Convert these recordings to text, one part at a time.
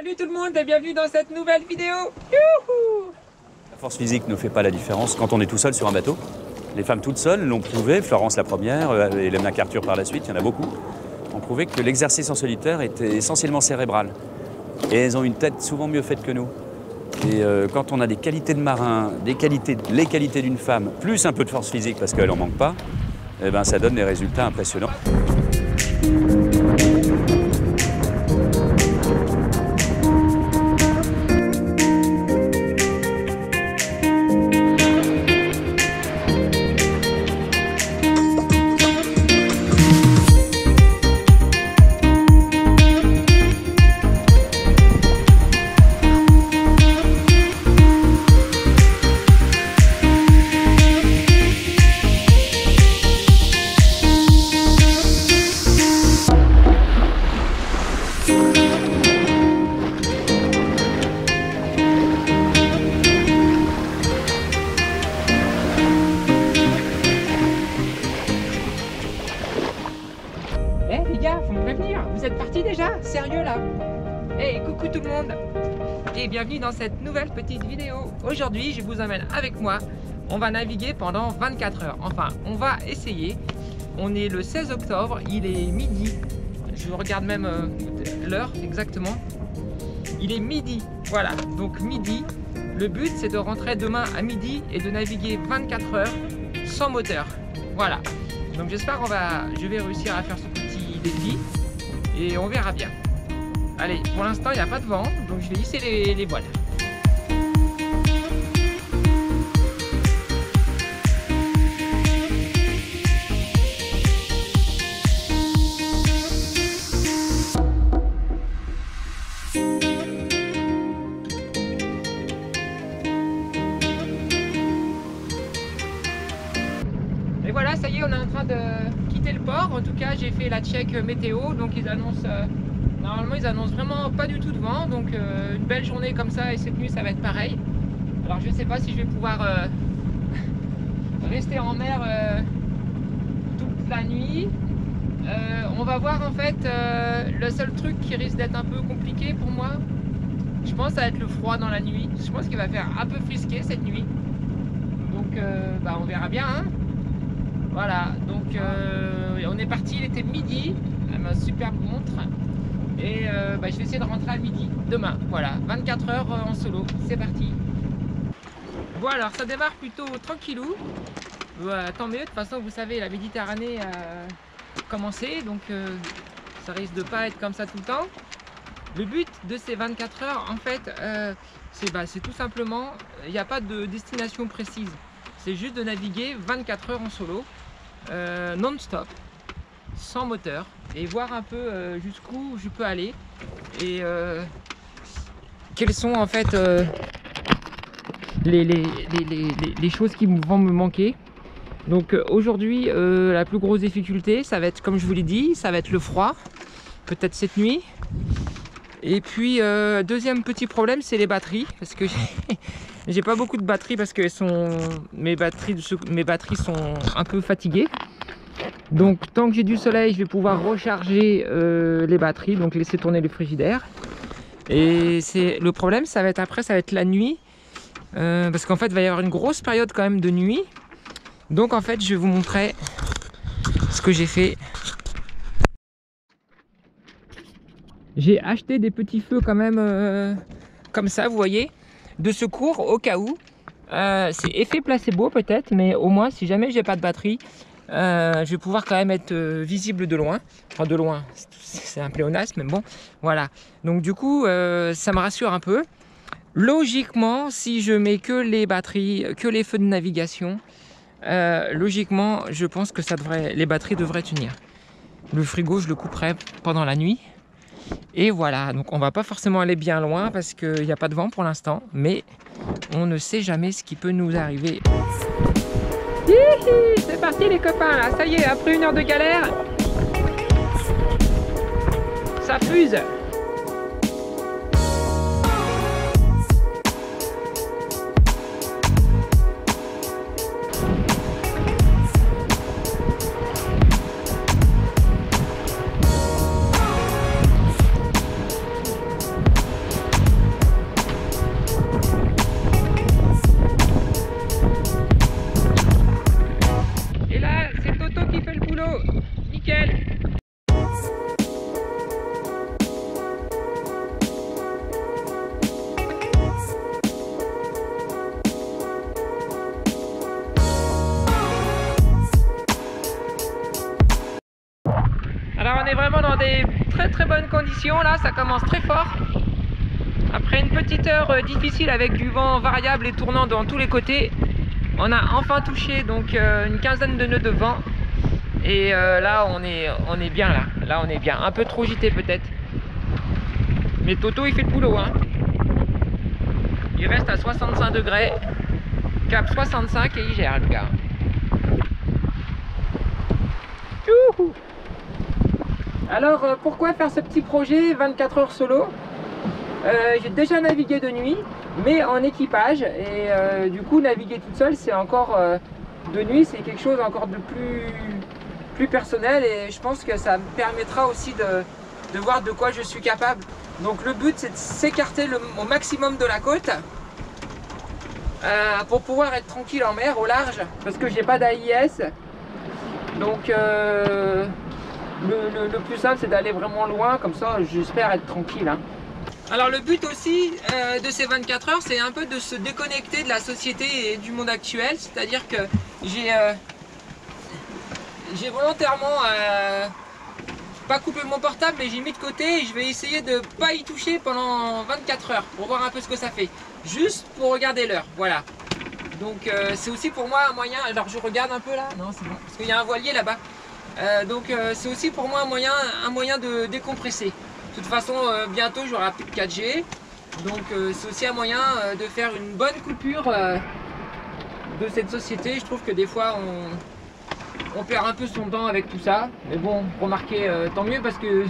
Salut tout le monde et bienvenue dans cette nouvelle vidéo. Youhou! La force physique ne fait pas la différence quand on est tout seul sur un bateau. Les femmes toutes seules l'ont prouvé, Florence la première, Hélène MacArthur par la suite, il y en a beaucoup, ont prouvé que l'exercice en solitaire était essentiellement cérébral. Et elles ont une tête souvent mieux faite que nous. Et quand on a des qualités de marin, les qualités d'une femme, plus un peu de force physique parce qu'elle n'en manque pas, eh ben, ça donne des résultats impressionnants. Eh les gars, faut me prévenir, vous êtes partis déjà? Sérieux là? Eh coucou tout le monde et bienvenue dans cette nouvelle petite vidéo. Aujourd'hui je vous emmène avec moi, on va naviguer pendant 24 heures. Enfin on va essayer. On est le 16 octobre, il est midi. Je regarde même l'heure exactement. Il est midi, voilà, donc midi. Le but c'est de rentrer demain à midi et de naviguer 24 heures sans moteur. Voilà. Donc j'espère je vais réussir à faire ce petit défi et on verra bien. Allez, pour l'instant il n'y a pas de vent, donc je vais hisser les voiles. Et voilà, ça y est, on est en train de quitter le port. En tout cas, j'ai fait la check météo, donc ils annoncent, normalement ils annoncent vraiment pas du tout de vent, donc une belle journée comme ça, et cette nuit ça va être pareil. Alors je sais pas si je vais pouvoir rester en mer toute la nuit. On va voir en fait. Le seul truc qui risque d'être un peu compliqué pour moi, je pense, ça va être le froid dans la nuit. Je pense qu'il va faire un peu frisquer cette nuit, donc on verra bien, hein. Voilà, donc on est parti, il était midi, ma superbe montre, et je vais essayer de rentrer à midi demain. Voilà, 24 heures en solo, c'est parti. Bon alors ça démarre plutôt tranquillou, tant mieux, de toute façon vous savez la Méditerranée a commencé, donc ça risque de pas être comme ça tout le temps. Le but de ces 24 heures en fait, c'est tout simplement, il n'y a pas de destination précise, c'est juste de naviguer 24 heures en solo. Non-stop, sans moteur, et voir un peu jusqu'où je peux aller et quelles sont en fait les choses qui vont me manquer. Donc aujourd'hui la plus grosse difficulté ça va être, comme je vous l'ai dit, ça va être le froid, peut-être cette nuit. Et puis deuxième petit problème, c'est les batteries, parce que j'ai pas beaucoup de batteries parce que mes batteries sont un peu fatiguées. Donc tant que j'ai du soleil, je vais pouvoir recharger les batteries, donc laisser tourner le frigidaire. Et le problème, ça va être la nuit, parce qu'en fait, il va y avoir une grosse période quand même de nuit. Donc en fait, je vais vous montrer ce que j'ai fait. J'ai acheté des petits feux quand même, comme ça, vous voyez, de secours au cas où. C'est effet placebo peut-être, mais au moins si jamais j'ai pas de batterie, je vais pouvoir quand même être visible de loin. Enfin de loin, c'est un pléonasme, mais bon, voilà. Donc du coup, ça me rassure un peu. Logiquement, si je mets que les batteries, que les feux de navigation, logiquement, je pense que les batteries devraient tenir. Le frigo, je le couperai pendant la nuit. Et voilà, donc on va pas forcément aller bien loin parce qu'il n'y a pas de vent pour l'instant, mais on ne sait jamais ce qui peut nous arriver. C'est parti les copains là, ça y est, après une heure de galère, ça fuse. direction, là, ça commence très fort. Après une petite heure difficile avec du vent variable et tournant dans tous les côtés, on a enfin touché donc une quinzaine de nœuds de vent. Et là, on est bien là. Là, on est bien. Un peu trop gité peut-être. Mais Toto, il fait le boulot, hein. Il reste à 65 degrés. Cap 65 et il gère, le gars. Youhou. Alors, pourquoi faire ce petit projet 24 heures solo? J'ai déjà navigué de nuit, mais en équipage. Et du coup, naviguer toute seule, c'est encore... de nuit, c'est quelque chose encore de plus personnel. Et je pense que ça me permettra aussi de voir de quoi je suis capable. Donc le but, c'est de s'écarter au maximum de la côte. Pour pouvoir être tranquille en mer, au large, parce que j'ai pas d'AIS. Donc le plus simple, c'est d'aller vraiment loin, comme ça j'espère être tranquille, hein. Alors le but aussi de ces 24 heures, c'est un peu de se déconnecter de la société et du monde actuel. C'est-à-dire que j'ai volontairement pas coupé mon portable, mais j'ai mis de côté et je vais essayer de pas y toucher pendant 24 heures pour voir un peu ce que ça fait. Juste pour regarder l'heure, voilà. Donc c'est aussi pour moi un moyen, alors je regarde un peu là, non c'est bon, parce qu'il y a un voilier là-bas. C'est aussi pour moi un moyen de décompresser. De toute façon, bientôt j'aurai plus de 4G, donc c'est aussi un moyen de faire une bonne coupure de cette société. Je trouve que des fois on perd un peu son temps avec tout ça, mais bon, remarquez, tant mieux parce que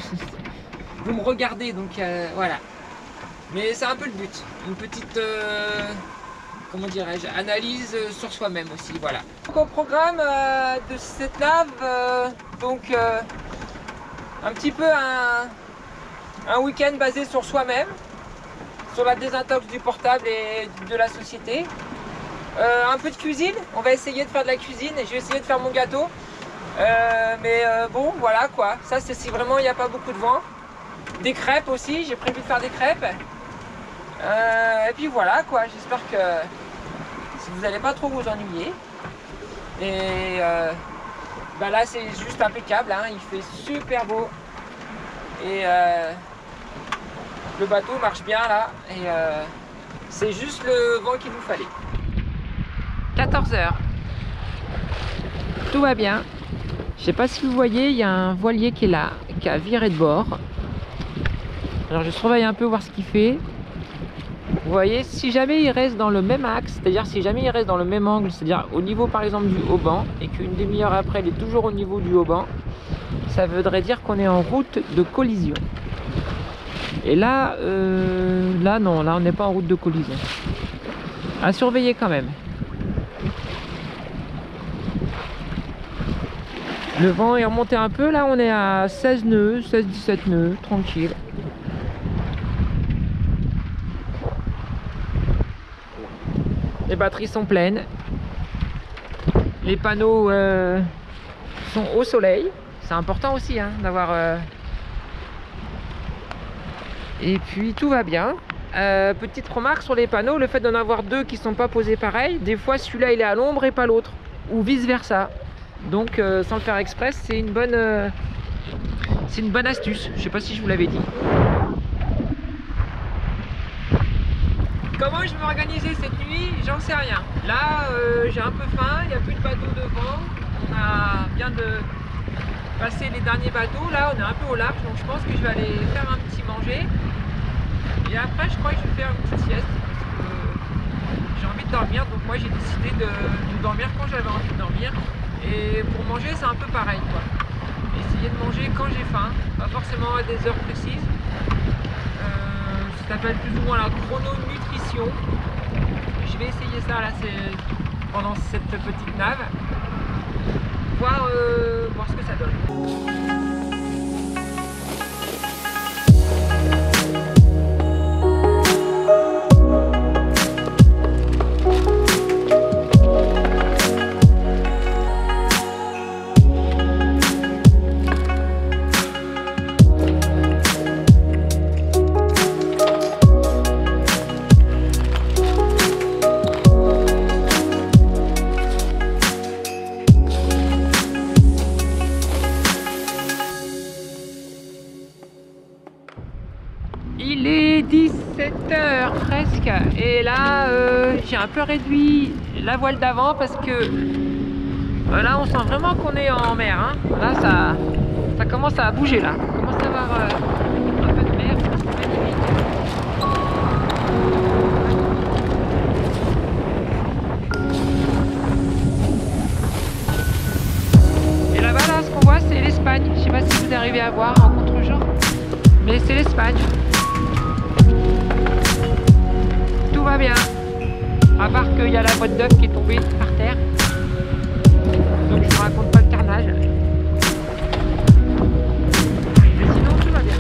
vous me regardez, donc voilà. Mais c'est un peu le but, une petite, comment dirais-je, analyse sur soi-même aussi, voilà. Donc au programme de cette lave, un petit peu un week-end basé sur soi-même, sur la désintox du portable et de la société. Un peu de cuisine, on va essayer de faire de la cuisine et je vais essayer de faire mon gâteau. Bon, voilà quoi, ça c'est si vraiment il n'y a pas beaucoup de vent. Des crêpes aussi, j'ai prévu de faire des crêpes. Et puis voilà quoi, j'espère que vous n'allez pas trop vous ennuyer. Et là c'est juste impeccable, hein, il fait super beau. Et le bateau marche bien là. Et c'est juste le vent qu'il nous fallait. 14 h. Tout va bien. Je sais pas si vous voyez, il y a un voilier qui est là, qui a viré de bord. Alors je surveille un peu voir ce qu'il fait. Vous voyez, si jamais il reste dans le même axe, c'est-à-dire si jamais il reste dans le même angle, c'est-à-dire au niveau par exemple du haut-banc, et qu'une demi-heure après il est toujours au niveau du haut-banc, ça voudrait dire qu'on est en route de collision. Et là, non, là on n'est pas en route de collision. À surveiller quand même. Le vent est remonté un peu, là on est à 16 nœuds, 16-17 nœuds, tranquille. Les batteries sont pleines. Les panneaux sont au soleil. C'est important aussi hein, d'avoir... Et puis tout va bien. Petite remarque sur les panneaux, le fait d'en avoir deux qui ne sont pas posés pareil, des fois celui-là il est à l'ombre et pas l'autre. Ou vice versa. Donc sans le faire exprès, c'est une bonne astuce. Je sais pas si je vous l'avais dit. Comment je vais m'organiser cette nuit, j'en sais rien. Là j'ai un peu faim, il n'y a plus de bateau devant. On vient de passer les derniers bateaux, là on est un peu au large, donc je pense que je vais aller faire un petit manger. Et après je crois que je vais faire une petite sieste parce que j'ai envie de dormir, donc moi j'ai décidé de dormir quand j'avais envie de dormir. Et pour manger c'est un peu pareil quoi. Essayer de manger quand j'ai faim, pas forcément à des heures précises. Ça s'appelle plus ou moins la chrononutrition. Je vais essayer ça là, pendant cette petite nave. Voir ce que ça donne. est 17h presque et là j'ai un peu réduit la voile d'avant parce que là on sent vraiment qu'on est en mer, hein. Là ça commence à bouger là, on commence à avoir un peu de mer, c'est magnifique. Et là-bas là ce qu'on voit c'est l'Espagne, je sais pas si vous arrivez à voir en contre-jour, mais c'est l'Espagne. Tout va bien, à part qu'il y a la boîte d'œufs qui est tombée par terre, donc je ne raconte pas le carnage, mais sinon tout va bien.